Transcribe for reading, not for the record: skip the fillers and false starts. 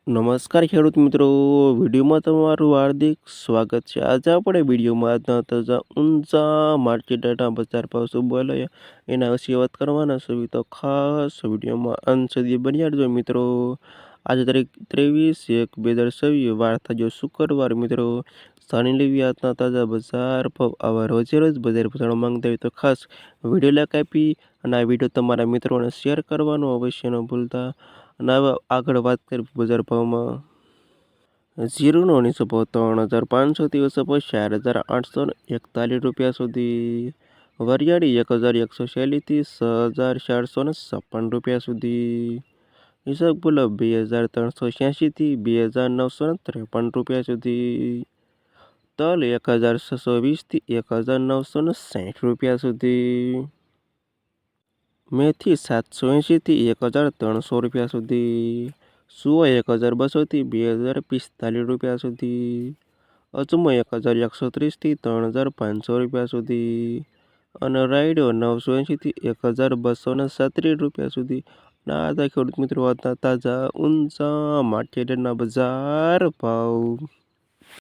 નમસ્કાર ખેડૂત મિત્રો, વિડીયોમાં તમારું હાર્દિક સ્વાગત છે. આજે આપણે વિડીયોમાં આજના તાજા ઊંચા માર્કેટ યાર્ડના બજાર ભાવ શું બોલાયા એના વિશે વાત કરવાના છે. તો ખાસ વિડીયોમાં અંત સુધી બન્યા રહેજો મિત્રો. આજે તારીખ 23/1/2026 વાર થયો શુક્રવાર મિત્રો. જાણી લેવી આજના તાજા બજાર ભાવ. આવા રોજે રોજ બજાર ભાવ માંગતા હોય તો ખાસ વિડીયો લાઈક આપી અને આ વિડીયો તમારા મિત્રોને શેર કરવાનું અવશ્ય ન ભૂલતા. અને હવે આગળ વાત કરી બજાર ભાવમાં. જીરુનો નીચો ભાવ 3,500થી ઓછો ભાવ 4,841 સુધી. વરિયાળી 1,146થી 6,456 સુધી. ઈસબગુલ 2,386થી 2,953 સુધી. તલ 1,620થી 1,960 સુધી. મેથી 780થી 1,300 સુધી. સુવા 1,200થી 2,045 સુધી. અજમો 1,130થી 3,500 સુધી. અને રાયડો 980થી 1,237 સુધી. ના ખેડૂત મિત્રો, તાજા ઊંચા માર્કેટના બજાર ભાવ.